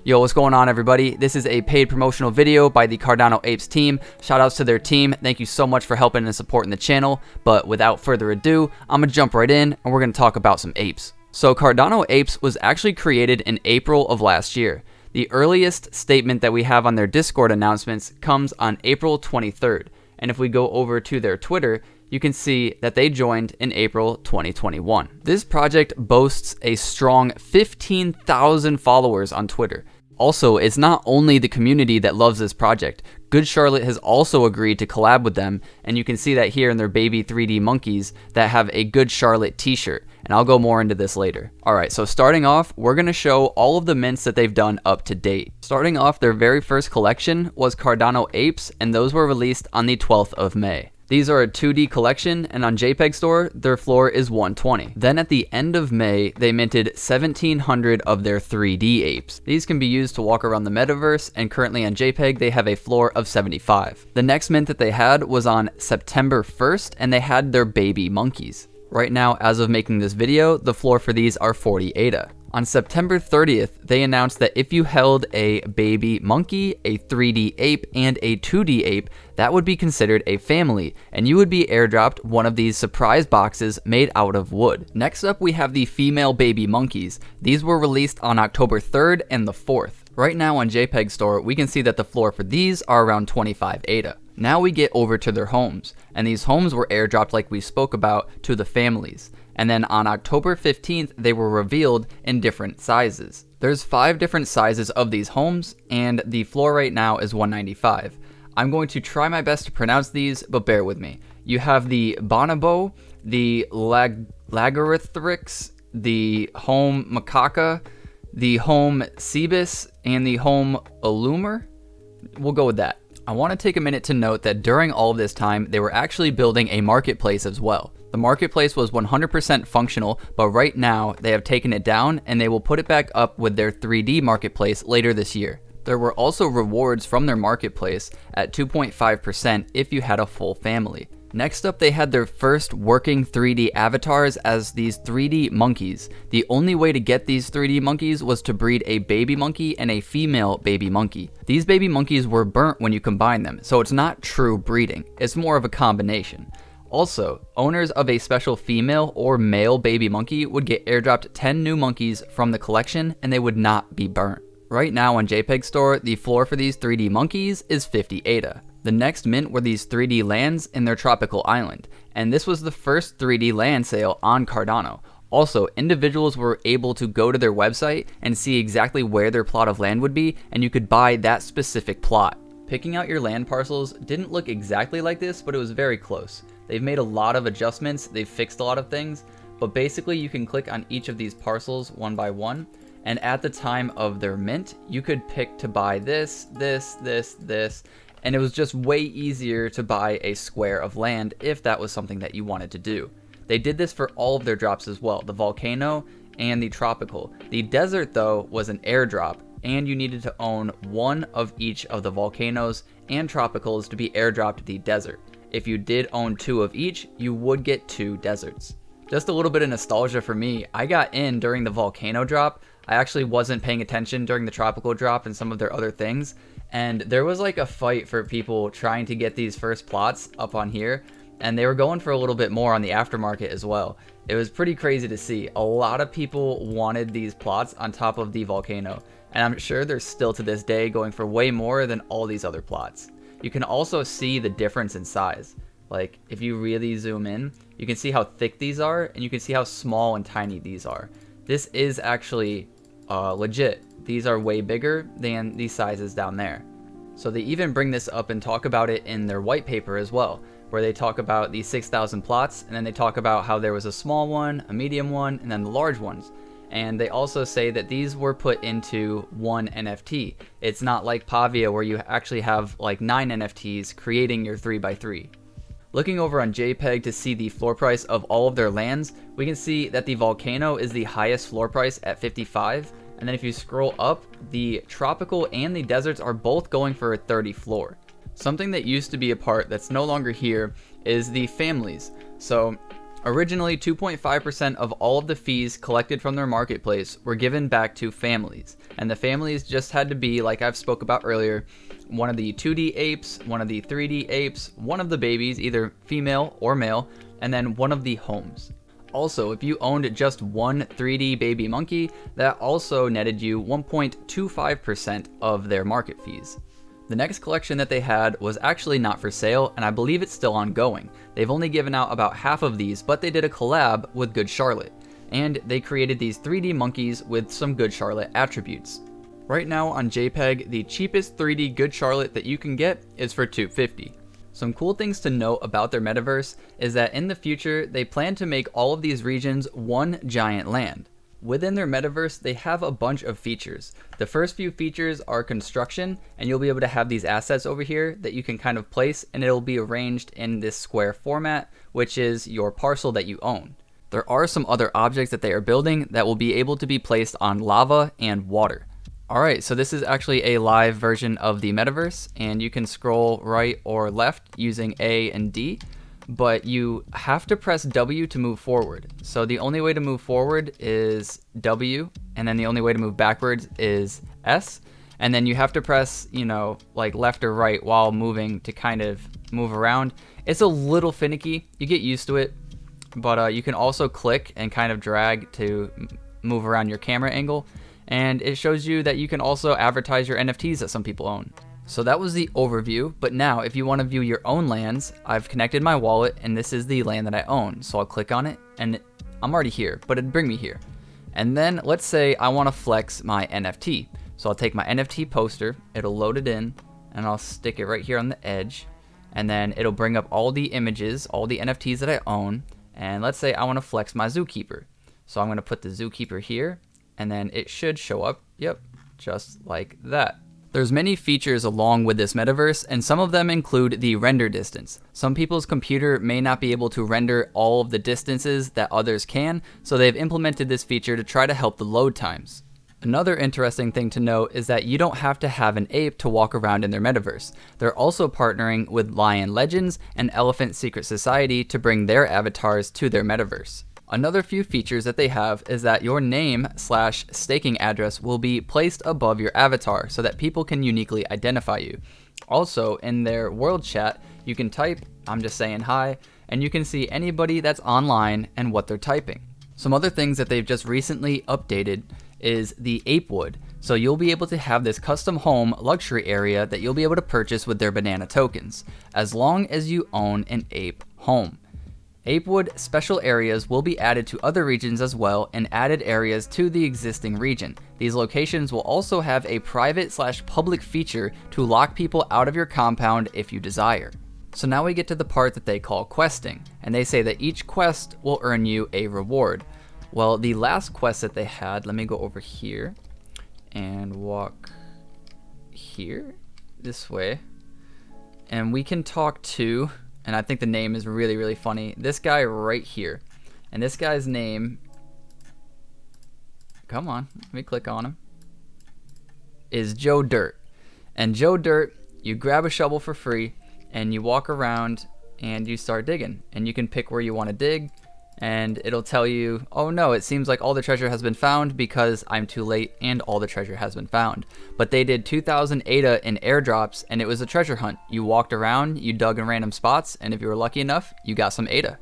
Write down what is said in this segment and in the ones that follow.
Yo, what's going on, everybody? This is a paid promotional video by the Cardanoapes team. Shoutouts to their team. Thank you so much for helping and supporting the channel. But without further ado, I'm going to jump right in and we're going to talk about some apes. So Cardanoapes was actually created in April of last year. The earliest statement that we have on their Discord announcements comes on April 23rd. And if we go over to their Twitter, you can see that they joined in April 2021. This project boasts a strong 15,000 followers on Twitter. Also, it's not only the community that loves this project. Good Charlotte has also agreed to collab with them, and you can see that here in their baby 3D monkeys that have a Good Charlotte t-shirt, and I'll go more into this later. Alright, so starting off, we're going to show all of the mints that they've done up to date. Starting off, their very first collection was Cardanoapes, and those were released on the 12th of May. These are a 2D collection, and on JPEG Store, their floor is 120. Then at the end of May, they minted 1,700 of their 3D apes. These can be used to walk around the metaverse, and currently on JPEG, they have a floor of 75. The next mint that they had was on September 1st, and they had their baby monkeys. Right now, as of making this video, the floor for these are 40 ADA. On September 30th, they announced that if you held a baby monkey, a 3D ape, and a 2D ape, that would be considered a family, and you would be airdropped one of these surprise boxes made out of wood. Next up, we have the female baby monkeys. These were released on October 3rd and the 4th. Right now on JPEG Store, we can see that the floor for these are around 25 ADA. Now we get over to their homes, and these homes were airdropped like we spoke about to the families. And then on October 15th, they were revealed in different sizes. There's 5 different sizes of these homes, and the floor right now is 195. I'm going to try my best to pronounce these, but bear with me. You have the Bonobo, the Lagarthrix, the Home Macaca, the Home Cebus, and the Home Illumer. We'll go with that. I want to take a minute to note that during all of this time, they were actually building a marketplace as well. The marketplace was 100% functional, but right now they have taken it down and they will put it back up with their 3D marketplace later this year. There were also rewards from their marketplace at 2.5% if you had a full family. Next up, they had their first working 3D avatars as these 3D monkeys. The only way to get these 3D monkeys was to breed a baby monkey and a female baby monkey. These baby monkeys were burnt when you combine them, so it's not true breeding. It's more of a combination. Also, owners of a special female or male baby monkey would get airdropped 10 new monkeys from the collection and they would not be burnt. Right now on JPEG Store, the floor for these 3D monkeys is 50 ADA. The next mint were these 3D lands in their tropical island, and this was the first 3D land sale on Cardano. Also, individuals were able to go to their website and see exactly where their plot of land would be, and you could buy that specific plot. Picking out your land parcels didn't look exactly like this, but it was very close. They've made a lot of adjustments, they've fixed a lot of things, but basically you can click on each of these parcels one by one, and at the time of their mint, you could pick to buy this, and it was just way easier to buy a square of land if that was something that you wanted to do. They did this for all of their drops as well, the volcano and the tropical. The desert, though, was an airdrop, and you needed to own one of each of the volcanoes and tropicals to be airdropped the desert. If you did own 2 of each, you would get 2 deserts. Just a little bit of nostalgia for me, I got in during the volcano drop. I actually wasn't paying attention during the tropical drop and some of their other things, and there was like a fight for people trying to get these first plots up on here, and they were going for a little bit more on the aftermarket as well. It was pretty crazy to see. A lot of people wanted these plots on top of the volcano, and I'm sure they're still to this day going for way more than all these other plots. You can also see the difference in size. Like, if you really zoom in, you can see how thick these are, and you can see how small and tiny these are. This is actually legit. These are way bigger than these sizes down there. So they even bring this up and talk about it in their white paper as well, where they talk about the 6,000 plots, and then they talk about how there was a small one, a medium one, and then the large ones. And they also say that these were put into one NFT. It's not like Pavia where you actually have like 9 NFTs creating your 3x3. Looking over on JPEG to see the floor price of all of their lands, we can see that the volcano is the highest floor price at 55. And then if you scroll up, the tropical and the deserts are both going for a 30 floor. Something that used to be a part that's no longer here is the families. So Originally, 2.5% of all of the fees collected from their marketplace were given back to families, and the families just had to be, like I've spoke about earlier, one of the 2D apes, one of the 3D apes, one of the babies, either female or male, and then one of the homes. Also, if you owned just one 3D baby monkey, that also netted you 1.25% of their market fees. The next collection that they had was actually not for sale, and I believe it's still ongoing. They've only given out about half of these, but they did a collab with Good Charlotte, and they created these 3D monkeys with some Good Charlotte attributes. Right now on JPEG, the cheapest 3D Good Charlotte that you can get is for $250. Some cool things to note about their metaverse is that in the future, they plan to make all of these regions one giant land. Within their metaverse, they have a bunch of features. The first few features are construction, and you'll be able to have these assets over here that you can kind of place, and it'll be arranged in this square format, which is your parcel that you own. There are some other objects that they are building that will be able to be placed on lava and water. Alright, so this is actually a live version of the metaverse, and you can scroll right or left using A and D. But you have to press W to move forward. So the only way to move forward is W, and then the only way to move backwards is S. And then you have to press, like left or right while moving to kind of move around. It's a little finicky. You get used to it, but you can also click and kind of drag to move around your camera angle. And it shows you that you can also advertise your NFTs that some people own. So that was the overview, but now if you want to view your own lands, I've connected my wallet and this is the land that I own. So I'll click on it and I'm already here, but it'd bring me here. And then let's say I want to flex my NFT. So I'll take my NFT poster, it'll load it in, and I'll stick it right here on the edge. And then it'll bring up all the images, all the NFTs that I own. And let's say I want to flex my zookeeper. So I'm going to put the zookeeper here, and then it should show up, yep, just like that. There's many features along with this metaverse, and some of them include the render distance. Some people's computer may not be able to render all of the distances that others can, so they've implemented this feature to try to help the load times. Another interesting thing to note is that you don't have to have an ape to walk around in their metaverse. They're also partnering with Lion Legends and Elephant Secret Society to bring their avatars to their metaverse. Another few features that they have is that your name/staking address will be placed above your avatar so that people can uniquely identify you. Also, in their world chat, you can type, I'm just saying hi, and you can see anybody that's online and what they're typing. Some other things that they've just recently updated is the ape wood. So you'll be able to have this custom home luxury area that you'll be able to purchase with their banana tokens, as long as you own an ape home. Apewood special areas will be added to other regions as well, and added areas to the existing region. These locations will also have a private/public feature to lock people out of your compound if you desire. So now we get to the part that they call questing, and they say that each quest will earn you a reward. Well, the last quest that they had, let me go over here and walk here, this way, and we can talk to, and I think the name is really, really funny, this guy right here. And this guy's name, come on, let me click on him, is Joe Dirt. And Joe Dirt, you grab a shovel for free, and you walk around, and you start digging. And you can pick where you want to dig, and it'll tell you, oh no, it seems like all the treasure has been found because I'm too late and all the treasure has been found. But they did 2,000 ADA in airdrops, and it was a treasure hunt. You walked around, you dug in random spots, and if you were lucky enough, you got some ADA.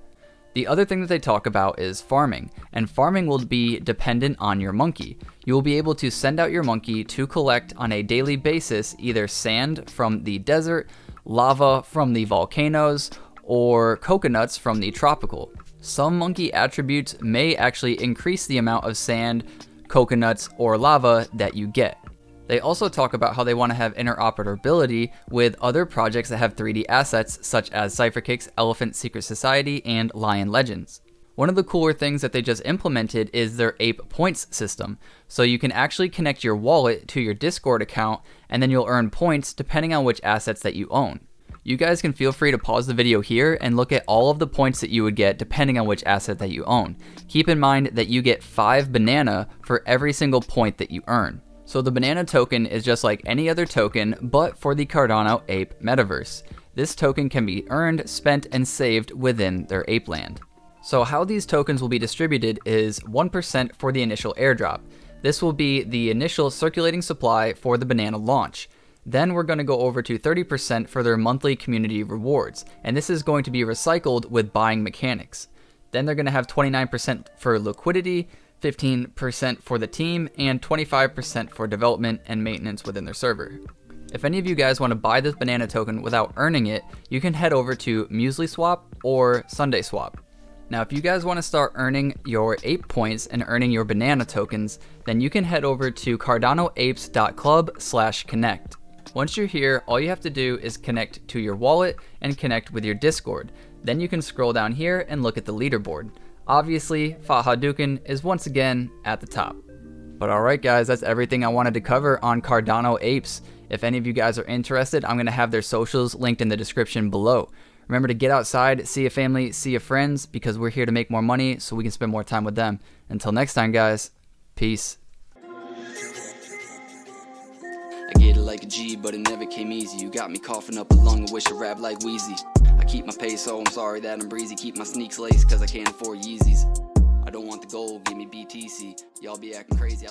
The other thing that they talk about is farming, and farming will be dependent on your monkey. You will be able to send out your monkey to collect on a daily basis either sand from the desert, lava from the volcanoes, or coconuts from the tropical. Some monkey attributes may actually increase the amount of sand, coconuts, or lava that you get. They also talk about how they want to have interoperability with other projects that have 3D assets such as CypherKicks, Elephant Secret Society, and Lion Legends. One of the cooler things that they just implemented is their Ape Points system. So you can actually connect your wallet to your Discord account, and then you'll earn points depending on which assets that you own. You guys can feel free to pause the video here and look at all of the points that you would get depending on which asset that you own. Keep in mind that you get 5 banana for every single point that you earn. So the banana token is just like any other token, but for the Cardano Ape metaverse. This token can be earned, spent, and saved within their ape land. So how these tokens will be distributed is 1% for the initial airdrop. This will be the initial circulating supply for the banana launch. Then we're going to go over to 30% for their monthly community rewards, and this is going to be recycled with buying mechanics. Then they're going to have 29% for liquidity, 15% for the team, and 25% for development and maintenance within their server. If any of you guys want to buy this banana token without earning it, you can head over to MuesliSwap or SundaySwap. Now, if you guys want to start earning your ape points and earning your banana tokens, then you can head over to Cardanoapes.club/connect. Once you're here, all you have to do is connect to your wallet and connect with your Discord. Then you can scroll down here and look at the leaderboard. Obviously, Fahadukin is once again at the top. But alright guys, that's everything I wanted to cover on Cardanoapes. If any of you guys are interested, I'm going to have their socials linked in the description below. Remember to get outside, see your family, see your friends, because we're here to make more money so we can spend more time with them. Until next time guys, peace. I get it like a G, but it never came easy. You got me coughing up a lung, I wish I rap like Wheezy. I keep my pace, so I'm sorry that I'm breezy. Keep my sneaks laced, cause I can't afford Yeezys. I don't want the gold, give me BTC. Y'all be acting crazy.